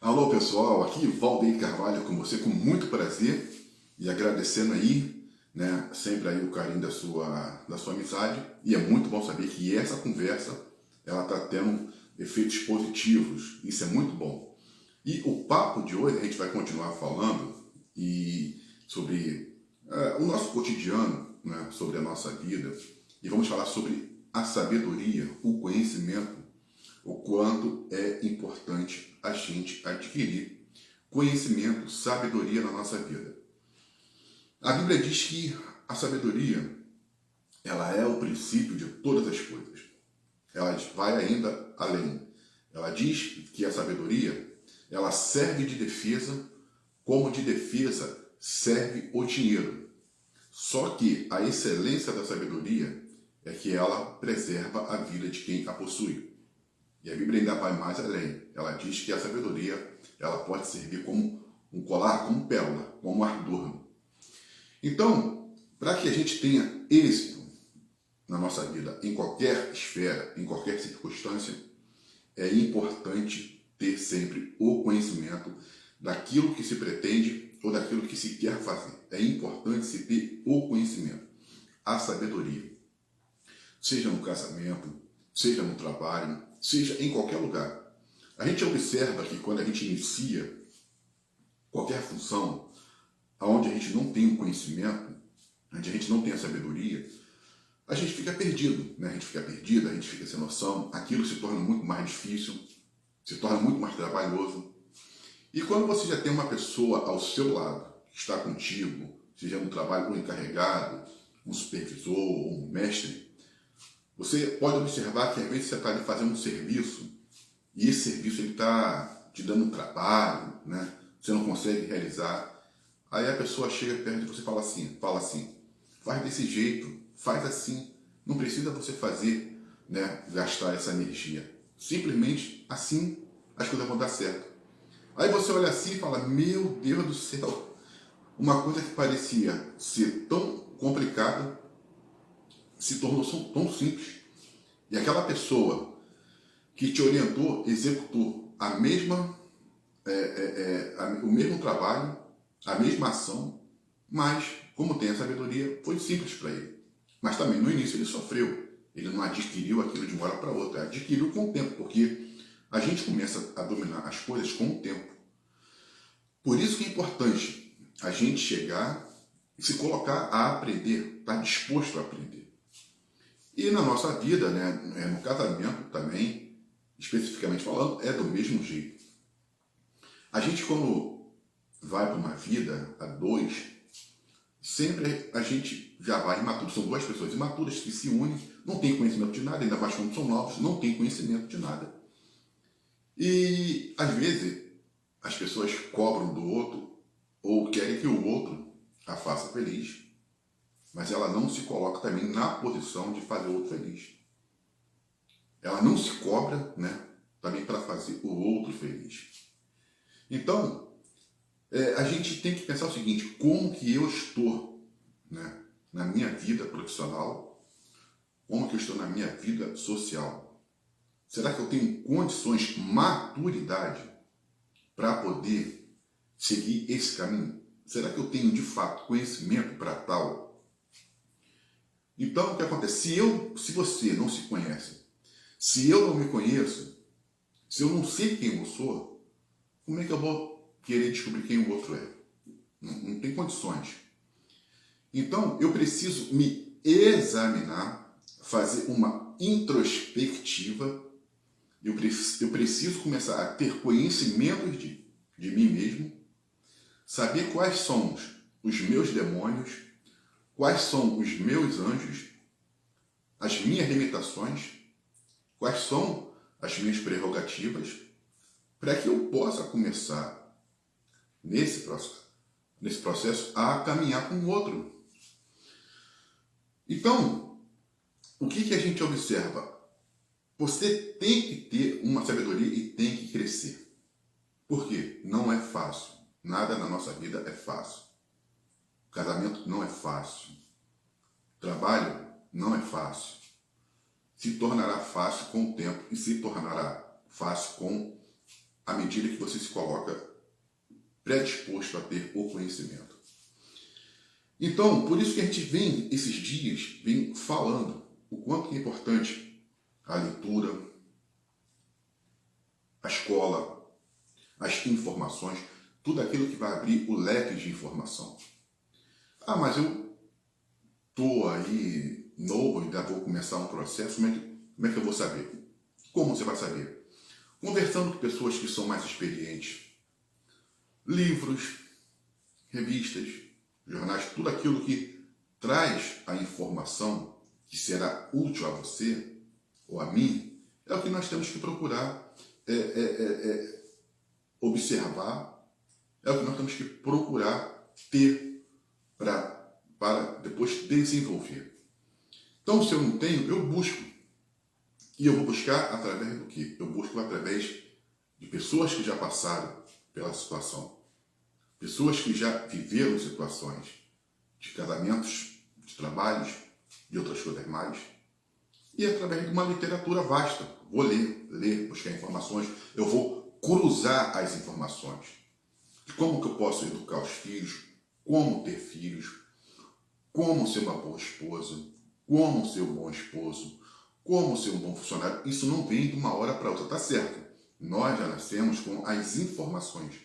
Alô pessoal, aqui Valdeir Carvalho com você com muito prazer e agradecendo aí, né, sempre aí o carinho da sua amizade, e é muito bom saber que essa conversa ela está tendo efeitos positivos, isso é muito bom. E o papo de hoje a gente vai continuar falando sobre o nosso cotidiano, né, sobre a nossa vida, e vamos falar sobre a sabedoria, o conhecimento, o quanto é importante a gente adquirir conhecimento, sabedoria na nossa vida. A Bíblia diz que a sabedoria ela é o princípio de todas as coisas. Ela vai ainda além. Ela diz que a sabedoria ela serve de defesa, como de defesa serve o dinheiro. Só que a excelência da sabedoria é que ela preserva a vida de quem a possui. E a Bíblia ainda vai mais além. Ela diz que a sabedoria ela pode servir como um colar, como pérola, como um adorno. Então, para que a gente tenha êxito na nossa vida, em qualquer esfera, em qualquer circunstância, é importante ter sempre o conhecimento daquilo que se pretende ou daquilo que se quer fazer. É importante se ter o conhecimento, a sabedoria. Seja no casamento, seja no trabalho, seja em qualquer lugar. A gente observa que quando a gente inicia qualquer função, onde a gente não tem o conhecimento, onde a gente não tem a sabedoria, a gente fica perdido, né? A gente fica perdido, a gente fica sem noção, aquilo se torna muito mais difícil, se torna muito mais trabalhoso. E quando você já tem uma pessoa ao seu lado, que está contigo, seja no trabalho um encarregado, um supervisor, um mestre, você pode observar que às vezes você está ali fazendo um serviço e esse serviço está te dando um trabalho, né? Você não consegue realizar. Aí a pessoa chega perto de você e fala assim, faz desse jeito, faz assim. Não precisa você fazer, né, gastar essa energia. Simplesmente assim as coisas vão dar certo. Aí você olha assim e fala, meu Deus do céu, uma coisa que parecia ser tão complicada se tornou tão simples. E aquela pessoa que te orientou, executou o mesmo trabalho, a mesma ação, mas, como tem a sabedoria, foi simples para ele. Mas também, no início, ele sofreu. Ele não adquiriu aquilo de uma hora para outra, adquiriu com o tempo, porque a gente começa a dominar as coisas com o tempo. Por isso que é importante a gente chegar e se colocar a aprender, estar disposto a aprender. E na nossa vida, né, no casamento também, especificamente falando, é do mesmo jeito. A gente, quando vai para uma vida a dois, sempre a gente já vai imaturo. São duas pessoas imaturas que se unem, não têm conhecimento de nada, ainda mais quando são novos, não têm conhecimento de nada. E, às vezes, as pessoas cobram do outro ou querem que o outro a faça feliz, mas ela não se coloca também na posição de fazer o outro feliz. Ela não se cobra, né, também para fazer o outro feliz. Então, a gente tem que pensar o seguinte, como que eu estou, né, na minha vida profissional, como que eu estou na minha vida social? Será que eu tenho condições, maturidade, para poder seguir esse caminho? Será que eu tenho, de fato, conhecimento para tal? Então, o que acontece? Se você não se conhece, se eu não me conheço, se eu não sei quem eu sou, como é que eu vou querer descobrir quem o outro é? Não tem condições. Então, eu preciso me examinar, fazer uma introspectiva, eu preciso começar a ter conhecimentos de mim mesmo, saber quais são os meus demônios, quais são os meus anjos, as minhas limitações, quais são as minhas prerrogativas, para que eu possa começar, nesse processo, a caminhar com o outro. Então, o que a gente observa? Você tem que ter uma sabedoria e tem que crescer. Por quê? Não é fácil. Nada na nossa vida é fácil. Casamento não é fácil. Trabalho não é fácil. Se tornará fácil com o tempo e se tornará fácil com à medida que você se coloca predisposto a ter o conhecimento. Então, por isso que a gente vem, esses dias, vem falando o quanto é importante a leitura, a escola, as informações, tudo aquilo que vai abrir o leque de informação. Ah, mas eu estou aí novo, ainda vou começar um processo, como é que eu vou saber? Como você vai saber? Conversando com pessoas que são mais experientes. Livros, revistas, jornais, tudo aquilo que traz a informação que será útil a você ou a mim, é o que nós temos que procurar observar, é o que nós temos que procurar ter para depois desenvolver. Então, se eu não tenho, eu busco. E eu vou buscar através do quê? Eu busco através de pessoas que já passaram pela situação. Pessoas que já viveram situações de casamentos, de trabalhos, de outras coisas mais. E através de uma literatura vasta. Vou ler, buscar informações. Eu vou cruzar as informações. De como que eu posso educar os filhos, como ter filhos, como ser uma boa esposa, como ser um bom esposo, como ser um bom funcionário. Isso não vem de uma hora para outra, tá certo? Nós já nascemos com as informações.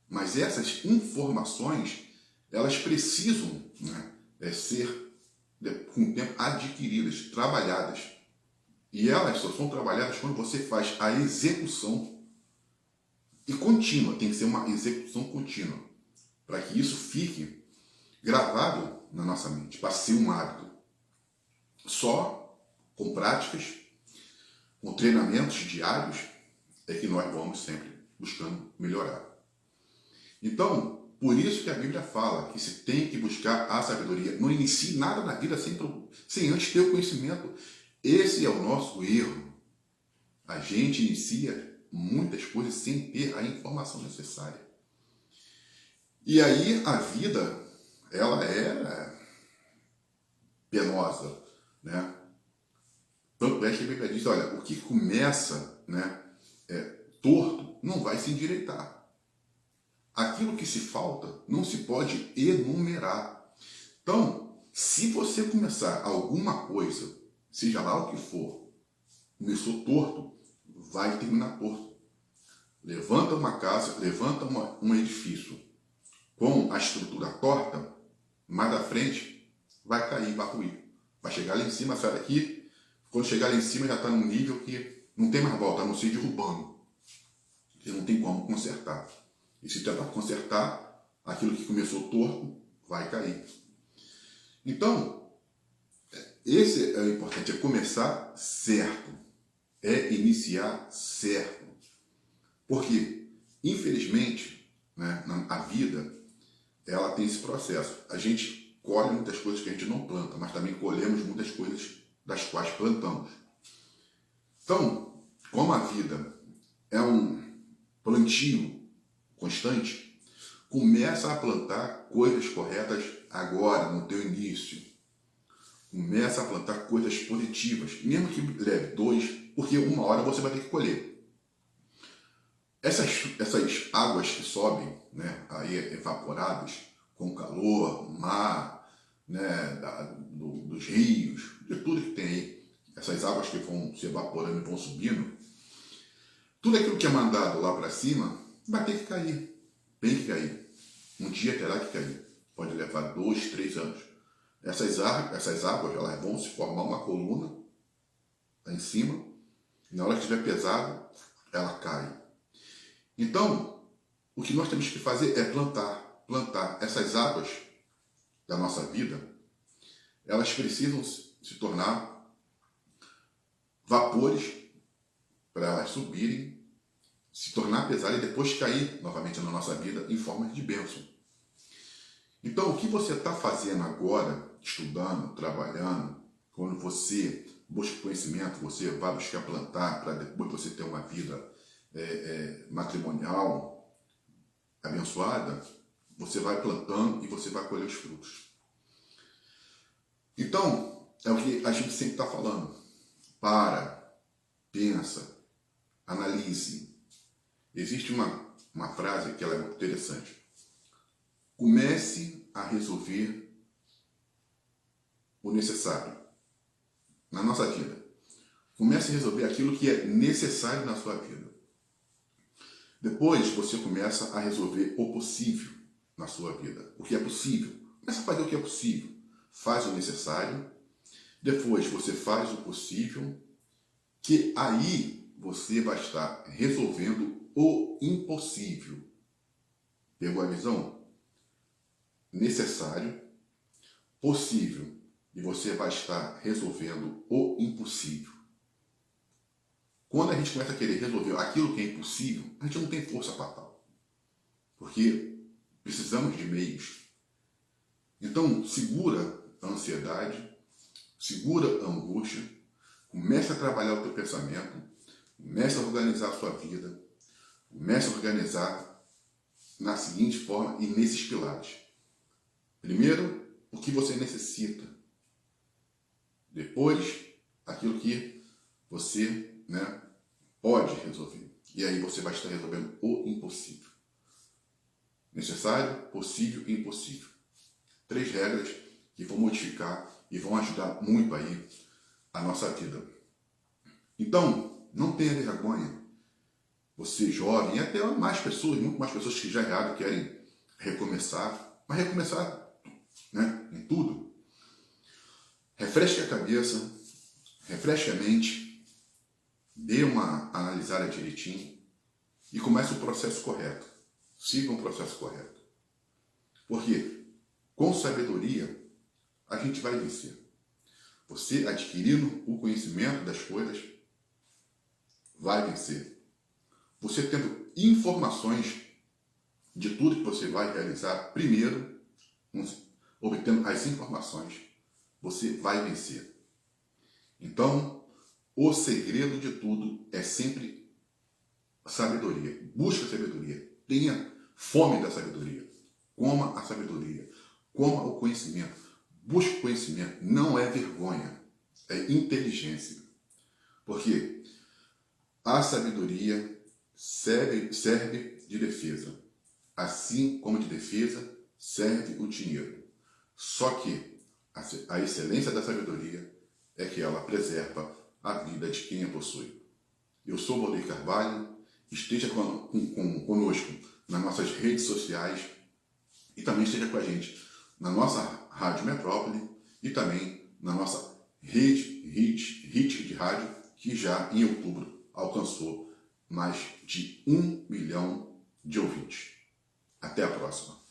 Mas essas informações, elas precisam ser, com o tempo, adquiridas, trabalhadas. E elas só são trabalhadas quando você faz a execução e contínua. Tem que ser uma execução contínua, para que isso fique gravado na nossa mente, para ser um hábito. Só com práticas, com treinamentos diários, é que nós vamos sempre buscando melhorar. Então, por isso que a Bíblia fala que se tem que buscar a sabedoria. Não inicie nada na vida sem antes ter o conhecimento. Esse é o nosso erro. A gente inicia muitas coisas sem ter a informação necessária. E aí a vida, ela é penosa, né? Tanto é que a Bíblia diz, olha, o que começa torto não vai se endireitar. Aquilo que se falta não se pode enumerar. Então, se você começar alguma coisa, seja lá o que for, começou torto, vai terminar torto. Levanta uma casa, levanta um edifício com a estrutura torta, mais à frente vai cair, vai ruir. Vai chegar lá em cima, sai daqui, quando chegar lá em cima já está num nível que não tem mais volta, a não ser derrubando. Você não tem como consertar. E se tentar consertar, aquilo que começou torto vai cair. Então, esse é o importante, é começar certo. É iniciar certo. Porque, infelizmente, a vida, ela tem esse processo. A gente colhe muitas coisas que a gente não planta, mas também colhemos muitas coisas das quais plantamos. Então, como a vida é um plantio constante, começa a plantar coisas corretas agora, no teu início. Começa a plantar coisas positivas, mesmo que leve 2, porque uma hora você vai ter que colher. Essas águas que sobem, aí evaporadas, com o calor, mar, dos rios, de tudo que tem aí, essas águas que vão se evaporando e vão subindo, tudo aquilo que é mandado lá para cima vai ter que cair, tem que cair. Um dia terá que cair, pode levar 2, 3 anos. Essas águas elas vão se formar uma coluna lá em cima, e na hora que estiver pesado, ela cai. Então, o que nós temos que fazer é plantar. Essas águas da nossa vida, elas precisam se tornar vapores para elas subirem, se tornar pesadas e depois cair novamente na nossa vida em forma de bênção. Então, o que você está fazendo agora, estudando, trabalhando, quando você busca conhecimento, você vai buscar plantar para depois você ter uma vida matrimonial abençoada, você vai plantando e você vai colher os frutos. Então, é o que a gente sempre está falando. Pensa, analise, existe uma frase que ela é muito interessante. Comece a resolver o necessário na nossa vida. Comece a resolver aquilo que é necessário na sua vida. Depois você começa a resolver o possível na sua vida. O que é possível. Começa a fazer o que é possível. Faz o necessário. Depois você faz o possível. Que aí você vai estar resolvendo o impossível. Pegou a visão? Necessário, possível. E você vai estar resolvendo o impossível. Quando a gente começa a querer resolver aquilo que é impossível, a gente não tem força para tal. Porque precisamos de meios. Então, segura a ansiedade, segura a angústia, comece a trabalhar o teu pensamento, comece a organizar a sua vida, comece a organizar na seguinte forma e nesses pilares. Primeiro, o que você necessita. Depois, aquilo que você pode resolver. E aí você vai estar resolvendo o impossível. Necessário, possível e impossível. 3 regras que vão modificar e vão ajudar muito aí a nossa vida. Então, não tenha vergonha. Você jovem, e até mais pessoas, muito mais pessoas que já erraram querem recomeçar. Mas recomeçar em tudo. Refresque a cabeça, refresque a mente, dê uma analisada direitinho e comece o processo correto. Siga o processo correto. Porque com sabedoria a gente vai vencer. Você adquirindo o conhecimento das coisas vai vencer. Você tendo informações de tudo que você vai realizar, primeiro, obtendo as informações, você vai vencer. Então, o segredo de tudo é sempre sabedoria. Busque a sabedoria. Tenha fome da sabedoria. Coma a sabedoria. Coma o conhecimento. Busque o conhecimento. Não é vergonha. É inteligência. Porque a sabedoria serve de defesa. Assim como de defesa serve o dinheiro. Só que a excelência da sabedoria é que ela preserva a vida de quem a possui. Eu sou Valdir Carvalho, esteja conosco nas nossas redes sociais e também esteja com a gente na nossa Rádio Metrópole e também na nossa rede de rádio, que já em outubro alcançou mais de 1 milhão de ouvintes. Até a próxima.